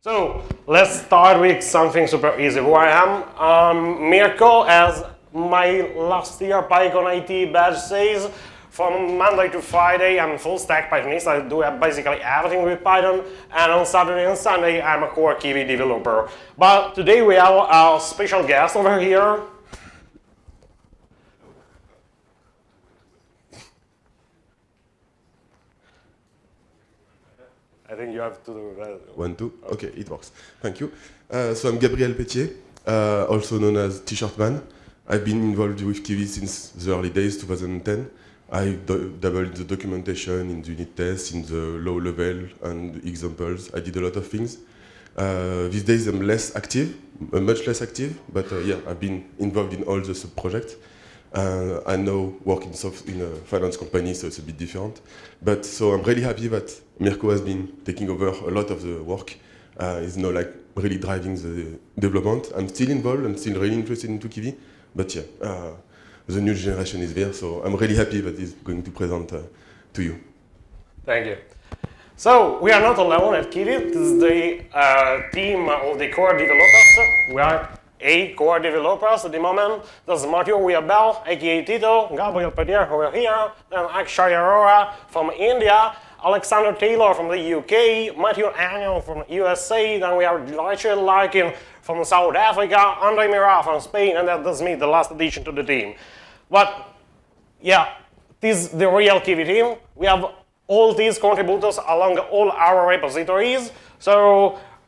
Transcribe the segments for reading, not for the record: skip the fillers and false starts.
So let's start with something super easy. Who I am, Mirko, as my last year PyCon IT badge says, from Monday to Friday I'm full stack Pythonist. I do basically everything with Python, and on Saturday and Sunday I'm a core Kivy developer. But today we have a special guest over here. I think you have to do that. 1, 2. Okay, it works. Thank you. So I'm Gabriel Pétier, also known as T-shirt man. I've been involved with Kivy since the early days, 2010. I dabbled in the documentation, in the unit tests, in the low level and examples. I did a lot of things. These days I'm less active, much less active, but yeah, I've been involved in all the sub-projects. I now work in a finance company, so it's a bit different. But so I'm really happy that Mirko has been taking over a lot of the work. He's now like really driving the development. I'm still involved. I'm still really interested into Kivy. But yeah, the new generation is there, so I'm really happy that he's going to present to you. Thank you. So we are not alone at Kivy. This is the team of the core developers. We are 8 core developers at the moment. There's Matteo Viabel, aka Tito, Gabriel Pétier over here, then Akshay Arora from India, Alexander Taylor from the UK, Matthew Angel from USA, then we have Rachel Larkin from South Africa, Andre Mira from Spain, and that's me, the last addition to the team. But yeah, this is the real Kivy team. We have all these contributors along all our repositories.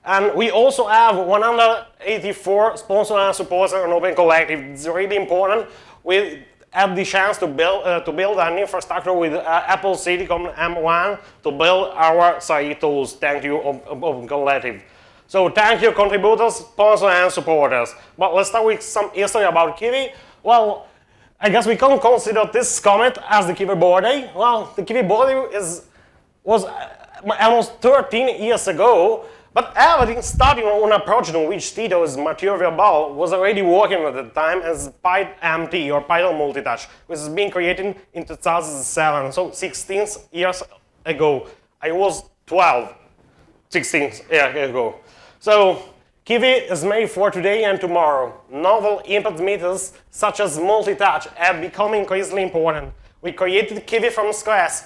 And we also have 184 sponsors and supporters on Open Collective. It's really important. We had the chance to build an infrastructure with Apple Silicon M1 to build our SAE tools. Thank you, Open Collective. So thank you, contributors, sponsors, and supporters. But let's start with some history about Kivy. Well, I guess we can consider this commit as the Kivy board day. Well, the Kivy board day was almost 13 years ago. But everything started on a project on which Tito's Mathieu Verbal was already working at the time as PyMT, or Python Multitouch, which has been created in 2007, so 16 years ago. I was 12, 16 years ago. So Kivy is made for today and tomorrow. Novel input methods such as multitouch have become increasingly important. We created Kivy from scratch,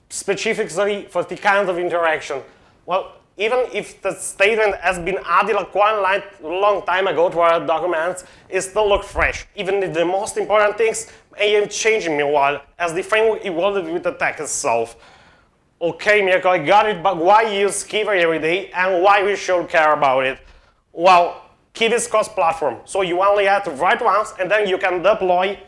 specifically for the kind of interaction. Well, even if the statement has been added like quite a long time ago to our documents, it still looks fresh. Even if the most important things may have changed meanwhile, as the framework evolved with the tech itself. Okay, Mirko, I got it, but why use Kivy every day, and why we should care about it? Well, Kivy is cross-platform, so you only have to write once, and then you can deploy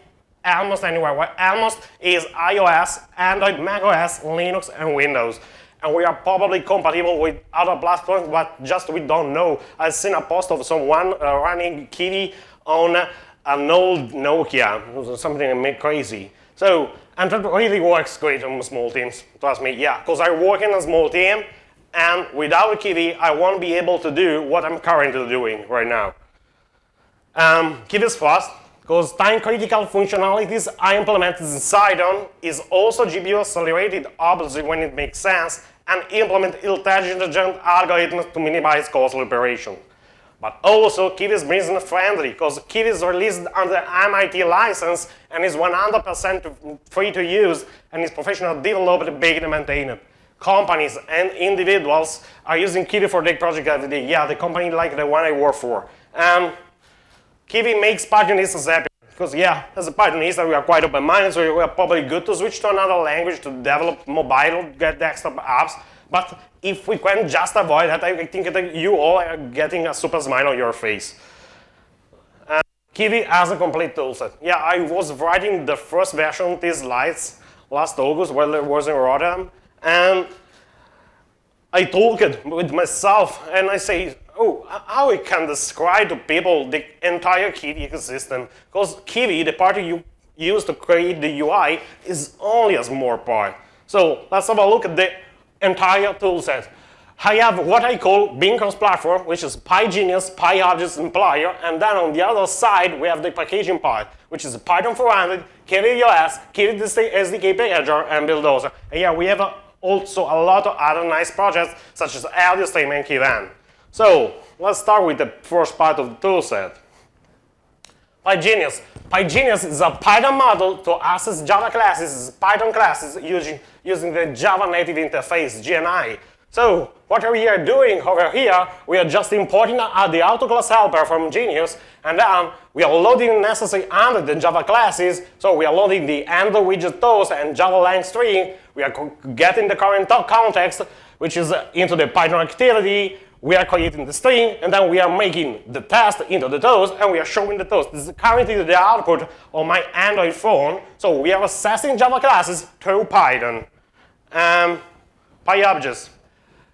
almost anywhere. Where almost is iOS, Android, macOS, Linux, and Windows. And we are probably compatible with other platforms, but just we don't know. I've seen a post of someone running Kivy on an old Nokia, something crazy. So, and that really works great on small teams, trust me, yeah, because I work in a small team, and without Kivy, I won't be able to do what I'm currently doing right now. Kivy is fast, because time-critical functionalities I implemented inside on is also GPU accelerated, obviously when it makes sense, and implement intelligent algorithms to minimize costly operation. But also, Kivy is business-friendly, because Kivy is released under MIT license and is 100% free to use, and is professionally developed, baked, and maintained. Companies and individuals are using Kivy for their project every day. Yeah, the company like the one I work for. Kivy makes Pythonistas happy, because yeah, as a Pythonista we are quite open-minded, so we are probably good to switch to another language to develop mobile, get desktop apps, but if we can just avoid that, I think that you all are getting a super smile on your face. Kivy has a complete toolset. Yeah, I was writing the first version of these slides last August while I was in Rotterdam, and I talked with myself, and I say, oh, how I can describe to people the entire Kivy ecosystem? Because Kivy, the part you use to create the UI, is only a small part. So let's have a look at the entire toolset. I have what I call being cross-platform, which is PyGenius, PyObjects, and Plier, and then on the other side we have the packaging part, which is Python 400, Kivy OS, Kivy SDK Packager, and Bulldozer. And yeah, we have also a lot of other nice projects, such as LDStream and Kivan. So let's start with the first part of the toolset. PyGenius. PyGenius is a Python model to access Java classes, Python classes using the Java native interface, GNI. So what we are doing over here, we are just importing the autoclass helper from Genius, and then we are loading necessary under the Java classes. So we are loading the handle widget toast and Java lang string. We are getting the current context, which is into the Python activity. We are creating the string, and then we are making the test into the toast, and we are showing the toast. This is currently the output on my Android phone. So we are accessing Java classes through Python. PyObjects.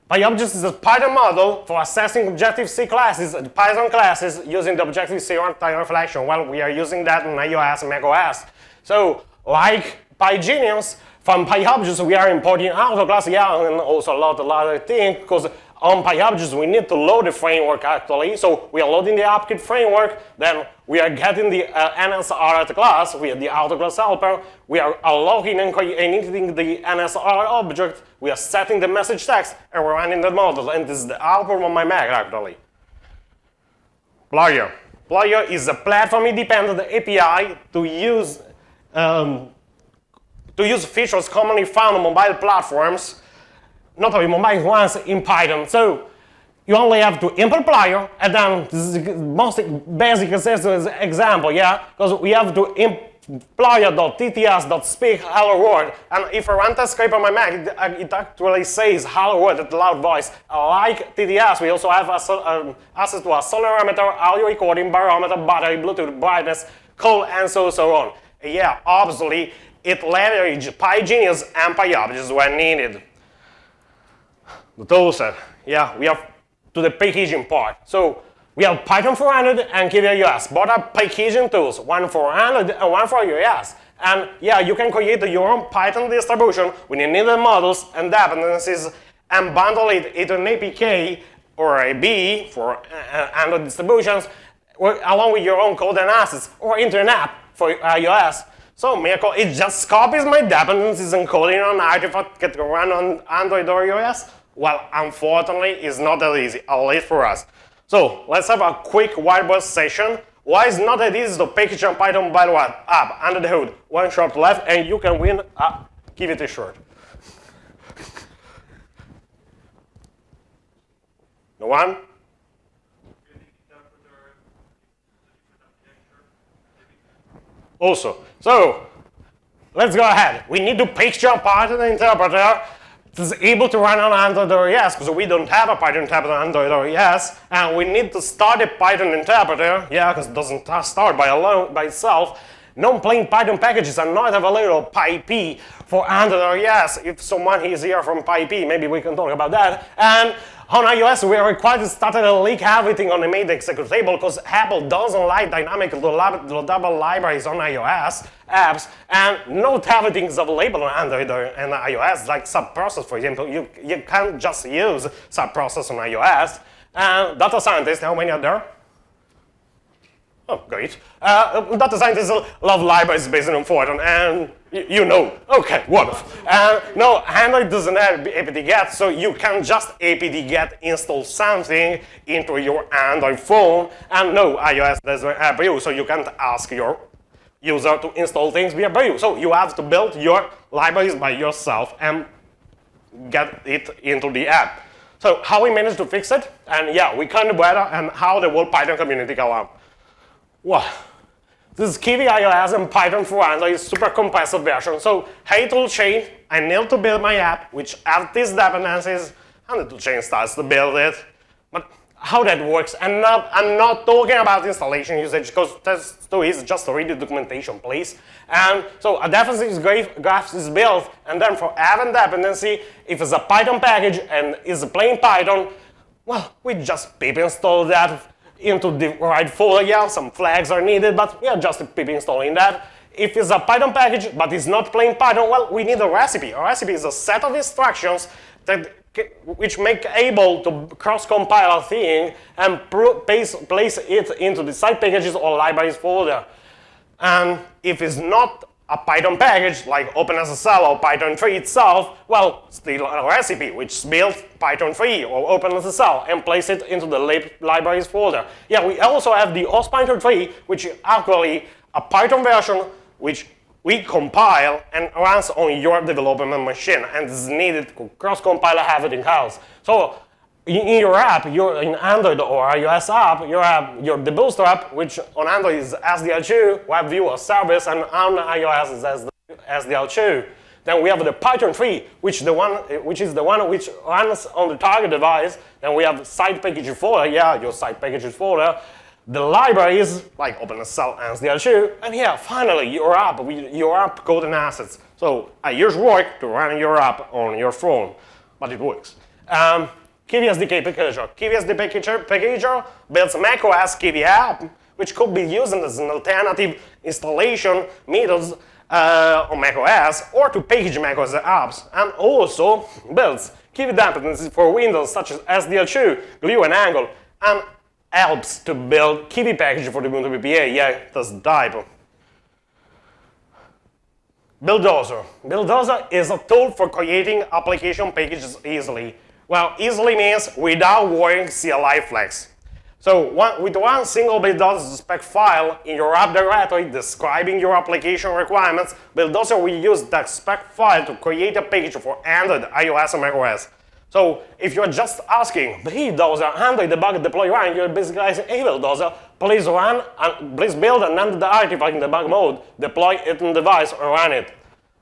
PyObjects is a Python model for accessing Objective-C classes, Python classes, using the Objective-C runtime reflection. Well, we are using that in iOS and macOS. So, like PyGenius, from PyObjects we are importing autoclass, and also a lot of other things, because on PyObjects we need to load the framework actually. So we are loading the AppKit framework, then we are getting the NSR class with the autoclass helper. We are unlocking and creating the NSR object. We are setting the message text, and we're running the model. And this is the output on my Mac actually. Player. Player is a platform-independent API to use features commonly found on mobile platforms, not only mobile ones, in Python. So you only have to import player, and then this is the most basic example, because we have to import player.tts.speak hello world, and if I run that script on my Mac, it actually says hello world at loud voice. Like TTS, we also have access to accelerometer, audio recording, barometer, battery, Bluetooth, brightness, call, and so on. Obviously, it leverages PyGenius and PyObjects when needed. The toolset, we have to the packaging part. So we have Python for Android and Kivy iOS. Both are packaging tools, one for Android and one for iOS. And you can create your own Python distribution with the needed models and dependencies and bundle it into an APK or a BE for Android distributions, along with your own code and assets, or into an app for iOS. So Mirko, it just copies my dependencies and coding on artifact that can run on Android or iOS. Well, unfortunately, it's not that easy, at least for us. So let's have a quick whiteboard session. Why is not that easy to package a Python mobile app under the hood? One shot left, and you can win a Kivy t-shirt. No one? Also, so let's go ahead. We need to package a Python interpreter that is able to run on Android or iOS, because we don't have a Python interpreter on Android or iOS, and we need to start a Python interpreter, because it doesn't start by itself. Non-plain Python packages are not available PyP for Android or iOS. If someone is here from PyP, maybe we can talk about that. And on iOS, we are required to start and leak everything on the main executable, because Apple doesn't like dynamic loadable libraries on iOS apps, and not everything is available on Android and iOS, like subprocess, for example. You can't just use subprocess on iOS. And data scientists, how many are there? Oh, great. Data scientists love libraries based on Python, and you know. Okay, wonderful. No, Android doesn't have apt-get, so you can just apt-get install something into your Android phone, and no, iOS doesn't have you, so you can't ask your user to install things via you. So you have to build your libraries by yourself and get it into the app. So how we managed to fix it? And we kind of better, and how the whole Python community go up. Well, this is Kivy iOS and Python for Android, super compressed version. So, hey toolchain, I need to build my app, which have these dependencies, and the toolchain starts to build it. But how that works, I'm not talking about installation usage, because that's too easy, just to read the documentation, please. And so a dependency graph is built, and then for every dependency, if it's a Python package and is plain Python, well, we just pip install that into the right folder. Some flags are needed, but we are just pip installing that. If it's a Python package, but it's not plain Python, well, we need a recipe. A recipe is a set of instructions which make able to cross-compile a thing and place it into the side packages or libraries folder. And if it's not a Python package like OpenSSL or Python 3 itself, well, still a recipe which builds Python 3 or OpenSSL and place it into the libraries folder. Yeah, we also have the host Python 3, which is actually a Python version which we compile and runs on your development machine, and is needed to cross-compile everything else. So in your app, in Android or iOS app, you have your Bootstrap, which on Android is SDL2, WebView or service, and on iOS is SDL2. Then we have the Python 3, which is the one which runs on the target device. Then we have site packages folder, yeah, your site packages folder. The libraries like OpenSSL and SDL2, and yeah, finally your app with your app code and assets. So I use work to run your app on your phone, but it works. Kivy SDK packager. Kivy SDK packager builds macOS Kivy app, which could be used as an alternative installation methods on macOS or to package macOS apps, and also builds Kivy dependencies for Windows such as SDL2, GUI and Angle, and helps to build Kivy package for the Ubuntu PPA. Yeah, that's the type. Bulldozer. Bulldozer is a tool for creating application packages easily. Well, easily means without worrying CLI flags. So with one single Bulldozer spec file in your app directory describing your application requirements, Bulldozer will use that spec file to create a package for Android, iOS, and macOS. So if you're just asking, Bulldozer, Android debug, deploy, run, you're basically saying, hey Bulldozer, please run, and please build and run the artifact in debug mode, deploy it on the device, and run it.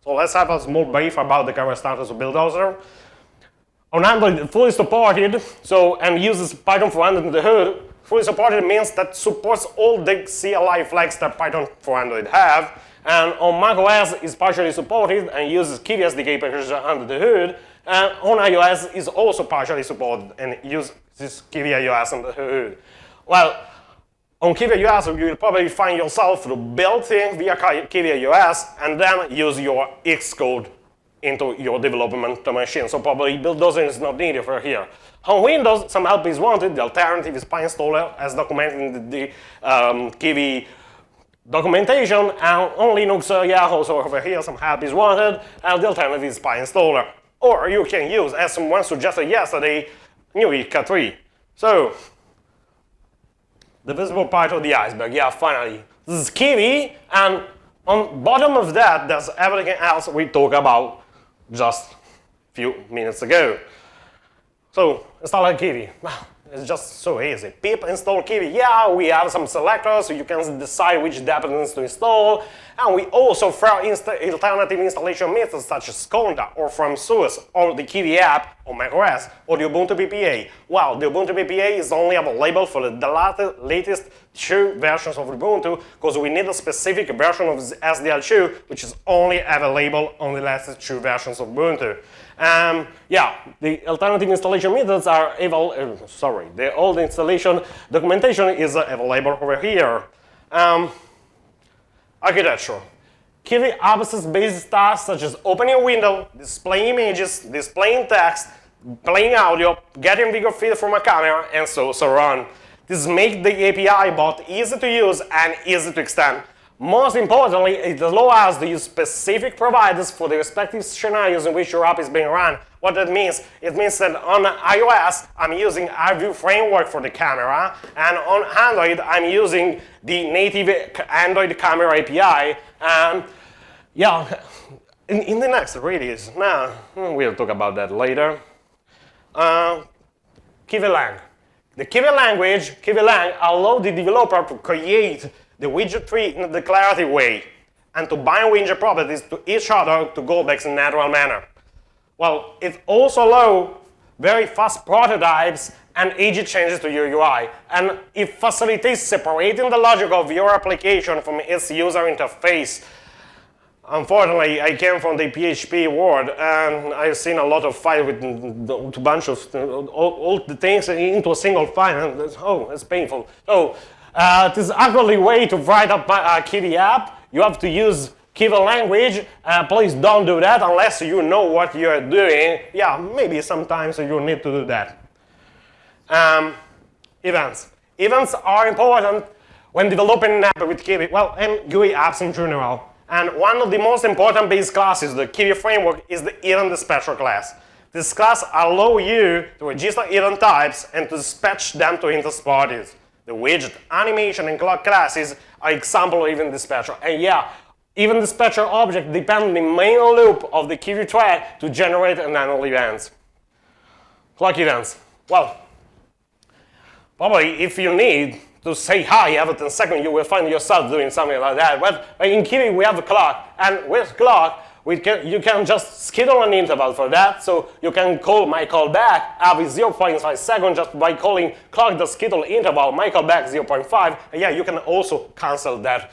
So let's have a small brief about the current status of Bulldozer. On Android, fully supported, and uses Python for Android in the hood. Fully supported means that supports all the CLI flags that Python for Android have. And on macOS, is partially supported and uses Kivy SDK package under the hood. And on iOS, is also partially supported and uses Kivy iOS under the hood. Well, on Kivy iOS, you will probably find yourself to build things via Kivy iOS and then use your Xcode into your development machine. So probably Bulldozer is not needed for here. On Windows, some help is wanted. The alternative is PyInstaller, as documented in the Kivy documentation. And on Linux, yeah, also over here, some help is wanted. And the alternative is PyInstaller. Or you can use, as someone suggested yesterday, GUI 3. So, the visible part of the iceberg, yeah, finally. This is Kivy, and on bottom of that, there's everything else we talked about just a few minutes ago. So, install Kivy. It's just so easy. Pip install Kivy. Yeah, we have some selectors, so you can decide which dependencies to install. And we also throw alternative installation methods such as Conda or from source on the Kivy app on macOS or the Ubuntu PPA. Well, the Ubuntu PPA is only available for the latest 2 versions of Ubuntu because we need a specific version of SDL2 which is only available on the latest 2 versions of Ubuntu. Yeah, the alternative installation methods are the old installation documentation is available over here. Architecture. Kivy Apps basic tasks such as opening a window, displaying images, displaying text, playing audio, getting video feed from a camera, and so on. This makes the API both easy to use and easy to extend. Most importantly, it allows us to use specific providers for the respective scenarios in which your app is being run. What that means? It means that on iOS, I'm using iView framework for the camera, and on Android, I'm using the native Android camera API. Yeah, in the next release, we'll talk about that later. Kivy Lang. The Kivy language, Kivy Lang, allows the developer to create the widget tree in a declarative way and to bind widget properties to each other to callbacks in a natural manner. Well, it also allows very fast prototypes and easy changes to your UI, and it facilitates separating the logic of your application from its user interface. Unfortunately, I came from the PHP world, and I've seen a lot of files with a bunch of all the things into a single file, and it's painful. So, this is actually a way to write up a Kivy app. You have to use Kivy language. Please don't do that unless you know what you're doing. Yeah, maybe sometimes you need to do that. Events. Events are important when developing an app with Kivy, well, and GUI apps in general. And one of the most important base classes of the Kivy framework is the event dispatcher class. This class allows you to register event types and to dispatch them to interest parties. The widget, animation, and clock classes are example of event dispatcher. And yeah, event dispatcher object depend on the main loop of the Kivy thread to generate and handle events. Clock events. Well, probably if you need to say hi every 10 seconds, you will find yourself doing something like that. But in Kivy, we have a clock, and with clock, you can just schedule an interval for that. So you can call my callback every 0.5 seconds just by calling clock the schedule interval, my callback 0.5. And yeah, you can also cancel that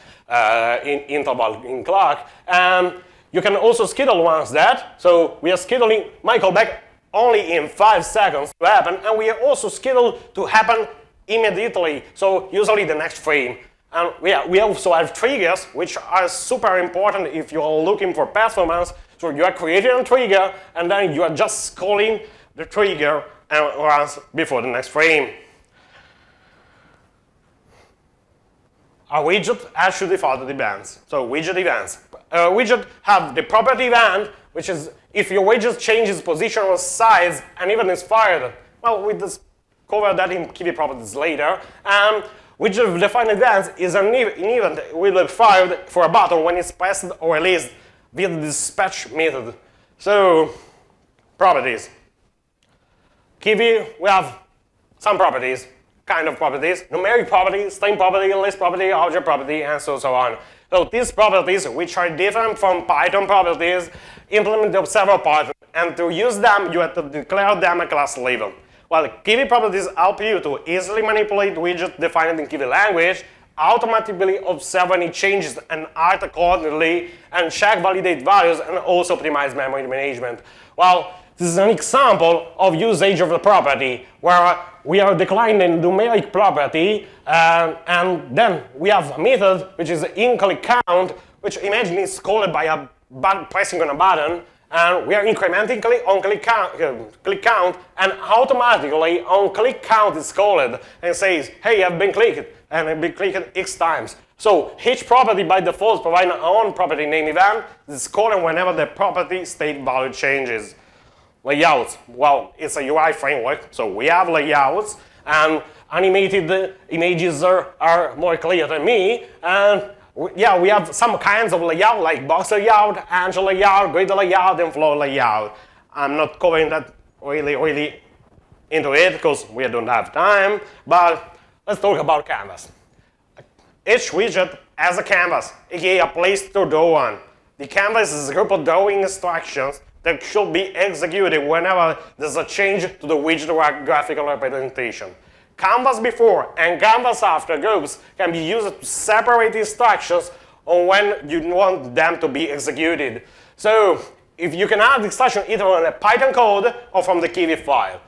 interval in clock. And you can also schedule once that. So we are scheduling my callback only in 5 seconds to happen, and we are also scheduled to happen immediately, so usually the next frame. And we also have triggers, which are super important if you are looking for performance. So you are creating a trigger, and then you are just calling the trigger and runs before the next frame. A widget has two default events. So widget events. A widget have the property event, which is if your widget changes position or size and even is fired. Well, we just cover that in Kivy properties later. Widget defined events is an event will be fired for a button when it's pressed or released via the dispatch method. So, properties. Kivy, we have some properties, kind of properties, numeric property, string property, list property, object property, and so on. So these properties, which are different from Python properties, implement the observer pattern, and to use them, you have to declare them at class level. While Kivy properties help you to easily manipulate widgets defined in Kivy language, automatically observe any changes and act accordingly, and check validate values, and also optimize memory management. Well, this is an example of usage of the property, where we are declining the numeric property, and then we have a method which is in-click count, which imagine is called by pressing on a button, and we are incrementing on click count, and automatically on click count is called and says, hey, I've been clicked, and I've been clicked X times. So each property by default provides an own property name event. This is called whenever the property state value changes. Layouts, well, it's a UI framework, so we have layouts, and animated images are more clear than me, and yeah, we have some kinds of layout, like box layout, angel layout, grid layout, and flow layout. I'm not covering that really into it, because we don't have time, but let's talk about canvas. Each widget has a canvas, aka a place to draw on. The canvas is a group of drawing instructions that should be executed whenever there's a change to the widget or graphical representation. Canvas before and canvas after groups can be used to separate instructions on when you want them to be executed. So if you can add instruction either on a Python code or from the Kivy file.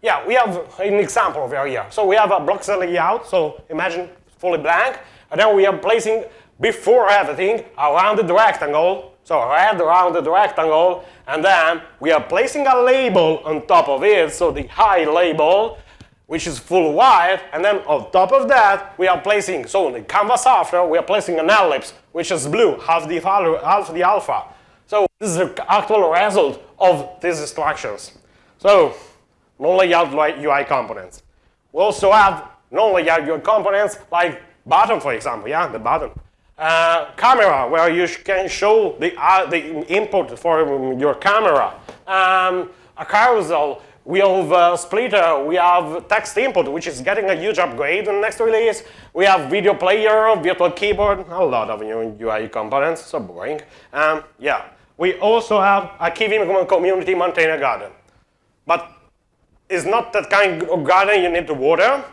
Yeah, we have an example over here. So we have a block layout, so imagine fully blank, and then we are placing before everything around the rectangle. So red around the rectangle, and then we are placing a label on top of it, so the high label, which is full white, and then on top of that, we are placing, so in the canvas after, we are placing an ellipse, which is blue, half the alpha. So this is the actual result of these instructions. So, non-layout UI components. We also have non-layout UI components, like button, for example, yeah, the button. Camera, where you can show the input for your camera. A carousel, we have a splitter, we have text input, which is getting a huge upgrade in the next release. We have video player, virtual keyboard, a lot of new UI components, so boring. Yeah, we also have a Kivy community maintainer garden. But it's not that kind of garden you need to water,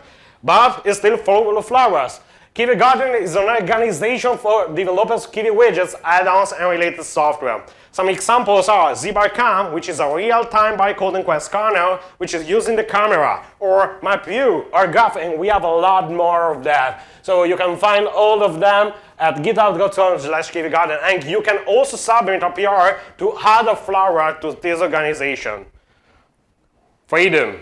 but it's still full of flowers. Kivy Garden is an organization for developers of Kivy widgets, add-ons, and related software. Some examples are ZBarCam, which is a real-time bytecode quest kernel, which is using the camera, or MapView, or Graph, and we have a lot more of that. So you can find all of them at github.com/KivyGarden, and you can also submit a PR to add a flower to this organization. Freedom.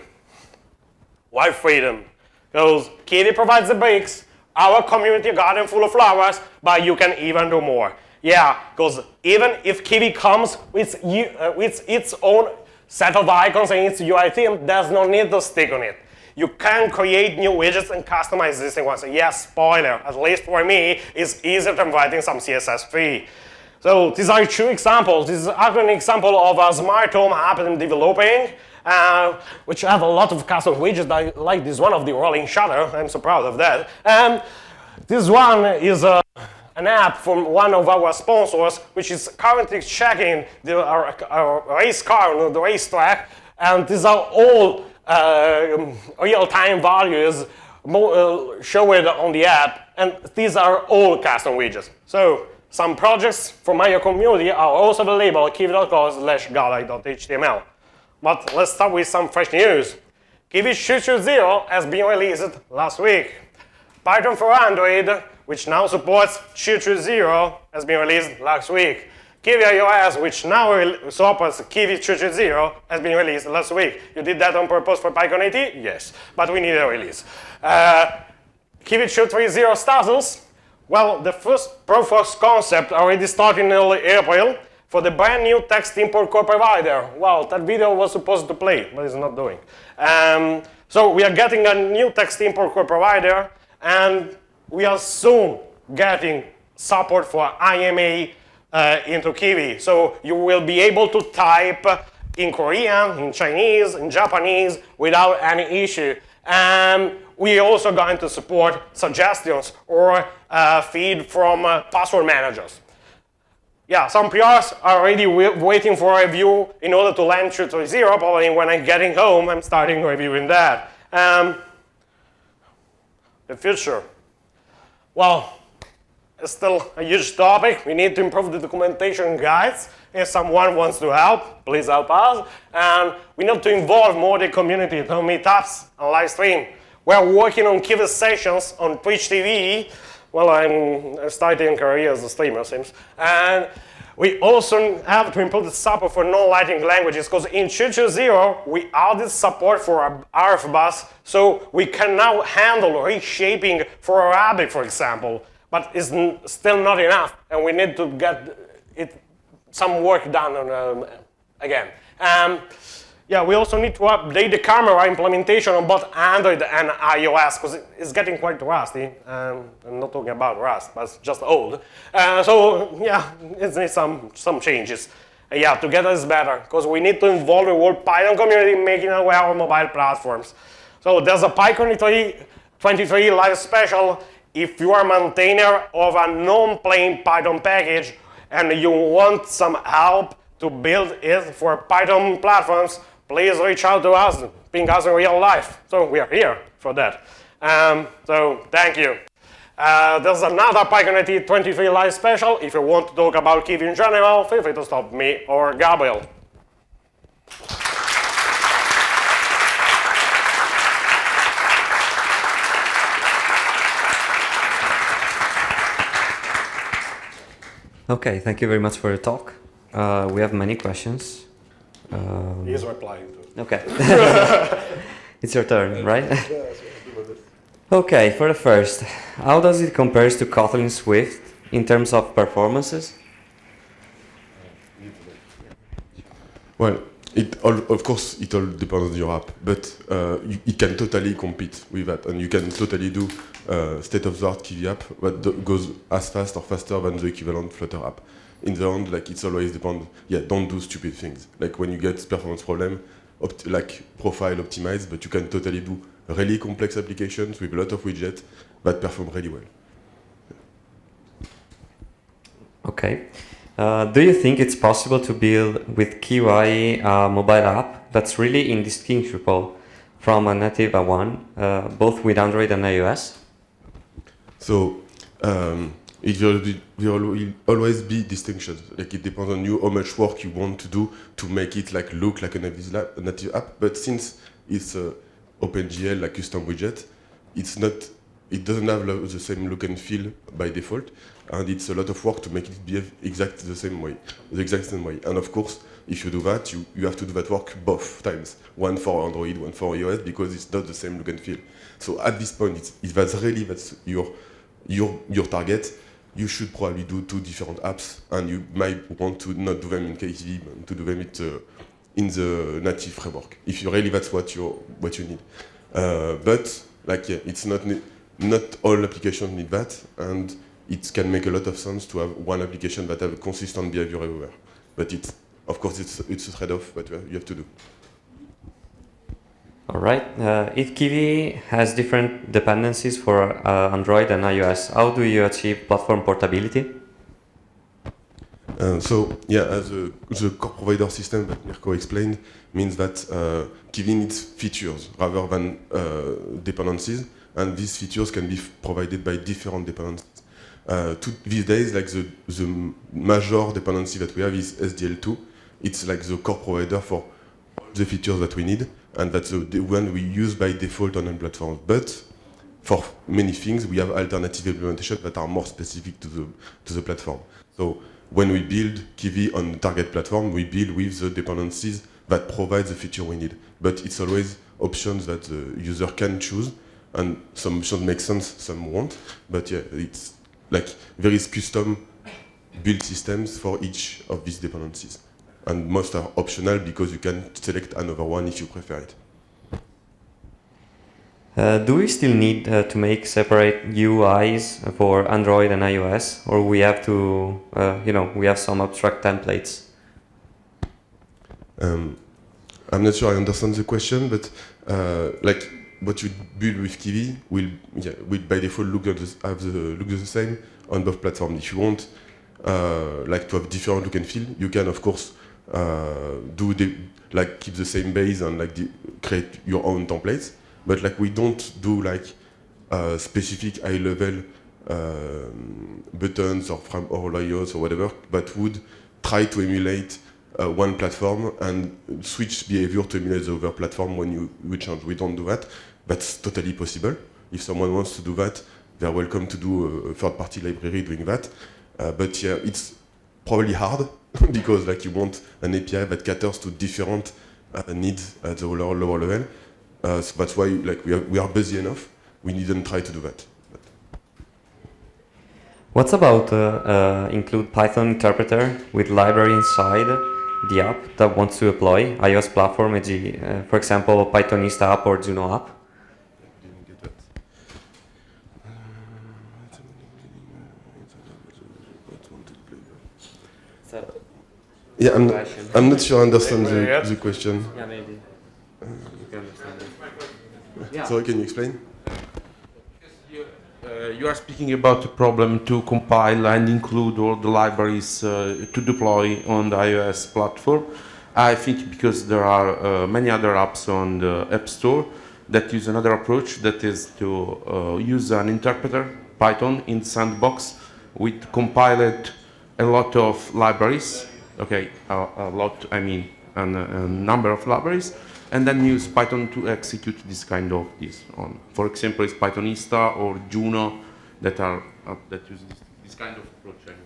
Why freedom? Because Kivy provides the bricks, our community garden full of flowers, but you can even do more. Yeah, because even if Kivy comes with its own set of icons and its UI theme, there's no need to stick on it. You can create new widgets and customize existing ones. Yes, spoiler, at least for me, it's easier than writing some CSS3. So these are two examples. This is actually an example of a smart home app I'm developing, which have a lot of custom widgets, like this one of the rolling shutter. I'm so proud of that. And this one is an app from one of our sponsors, which is currently checking our race car on the racetrack. And these are all real-time values shown on the app. And these are all custom widgets. So some projects from my community are also available at kivy.com/gallery.html. But let's start with some fresh news. Kivy 2.0 has been released last week. Python for Android, which now supports 2.0, has been released last week. Kivy iOS, which now supports Kivy 2.0, has been released last week. You did that on purpose for PyCon Italia? Yes, but we need a release. Kivy 2.3.0 status. Well, the first proof of concept already started in early April for the brand new text import core provider. Well, that video was supposed to play, but it's not doing. So we are getting a new text import core provider, and we are soon getting support for IMA into Kivy. So you will be able to type in Korean, in Chinese, in Japanese without any issue. We're also going to support suggestions or feed from password managers. Yeah, some PRs are already waiting for a review in order to land 2.0. Probably when I'm getting home, I'm starting reviewing that. The future. Well, it's still a huge topic. We need to improve the documentation guides. If someone wants to help, please help us. And we need to involve more the community to meetups and live stream. We're working on Kivy sessions on Twitch TV. Well, I'm starting a career as a streamer, seems. And we also have to improve the support for non-Latin languages, because in 2.0 we added support for RF bus, so we can now handle reshaping for Arabic, for example. But it's still not enough, and we need to get some work done on again. Yeah, we also need to update the camera implementation on both Android and iOS, because it's getting quite rusty. I'm not talking about Rust, but it's just old. So yeah, it needs some changes. Yeah, together is better, because we need to involve the whole Python community making our mobile platforms. So there's a PyCon Italia 23 live special. If you are a maintainer of a non-plain Python package and you want some help to build it for Python platforms, please reach out to us, ping us in real life. So we are here for that. So thank you. There's another PyCon Italia 23 live special. If you want to talk about Kivy in general, feel free to stop me or Gabriel. Okay, thank you very much for your talk. We have many questions. He is replying to. Okay. It's your turn, right? Okay, for the first, how does it compare to Kotlin Swift in terms of performances? Well, of course, it all depends on your app, but it can totally compete with that, and you can totally do state-of-the-art Kivy app that goes as fast or faster than the equivalent Flutter app. In the end, like, it's always depend. Yeah, don't do stupid things. Like when you get performance problem, like profile optimized, but you can totally do really complex applications with a lot of widgets that perform really well. Okay. Do you think it's possible to build with Kivy a mobile app that's really indistinguishable from a native one, both with Android and iOS? So it will always be distinctions. Like it depends on you how much work you want to do to make it like look like a native app. But since it's OpenGL, like custom widget, it doesn't have the same look and feel by default, and it's a lot of work to make it behave exactly the same way. And of course, if you do that, you have to do that work both times, one for Android, one for iOS, because it's not the same look and feel. So at this point, if that's your target, you should probably do 2 different apps, and you might want to not do them in Kivy, but to do them in the native framework, if you really that's what you need. But like it's not all applications need that, and it can make a lot of sense to have one application that have a consistent behavior everywhere. But of course it's a trade-off that you have to do. All right. If Kivy has different dependencies for Android and iOS, how do you achieve platform portability? So yeah, as the core provider system that Mirko explained means that Kivy needs features rather than dependencies, and these features can be provided by different dependencies. These days, like the major dependency that we have is SDL2. It's like the core provider for all the features that we need, and that's the one we use by default on all platforms. But for many things, we have alternative implementations that are more specific to the platform. So when we build Kivy on the target platform, we build with the dependencies that provide the feature we need. But it's always options that the user can choose, and some options make sense, some won't. But yeah, it's like there is custom build systems for each of these dependencies. And most are optional because you can select another one if you prefer it. Do we still need to make separate GUIs for Android and iOS, or we have to, we have some abstract templates? I'm not sure I understand the question, but like what you build with Kivy will by default look the same on both platforms. If you want like to have different look and feel, you can of course keep the same base and create your own templates. But like we don't do like specific high-level buttons or layouts or whatever, but would try to emulate one platform and switch behavior to emulate the other platform when we change. We don't do that. That's totally possible. If someone wants to do that, they're welcome to do a third-party library doing that. But yeah, it's probably hard because like you want an API that caters to different needs at the lower level. So that's why like we are busy enough. We didn't try to do that. What's about include Python interpreter with library inside the app that wants to deploy iOS platform, e.g., for example, Pythonista app or Juno app? Yeah, I'm not sure I understand the question. Yeah, maybe. You can understand it. Yeah. Sorry, can you explain? You are speaking about the problem to compile and include all the libraries to deploy on the iOS platform. I think because there are many other apps on the App Store that use another approach, that is to use an interpreter, Python, in Sandbox, with compiled a lot of libraries. Okay, a lot, I mean, a number of libraries, and then use Python to execute this kind of on. For example, it's Pythonista or Juno that use this kind of approach.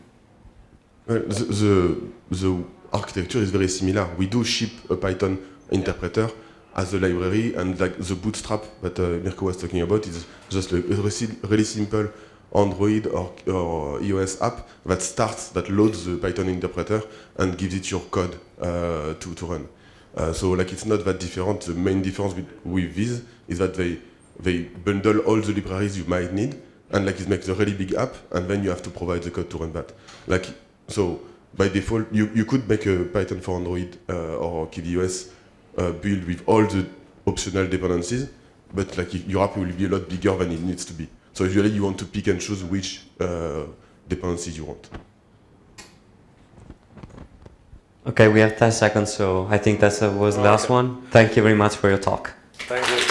The architecture is very similar. We do ship a Python interpreter as a library, and like the bootstrap that Mirko was talking about is just a really simple Android or iOS app that loads the Python interpreter and gives it your code to run. So like it's not that different. The main difference with this is that they bundle all the libraries you might need, and like it makes a really big app, and then you have to provide the code to run that. Like so by default you could make a Python for Android or KiwiOS build with all the optional dependencies, but like your app will be a lot bigger than it needs to be. So usually you want to pick and choose which dependencies you want. Okay, we have 10 seconds, so I think that was the last one. Thank you very much for your talk. Thank you.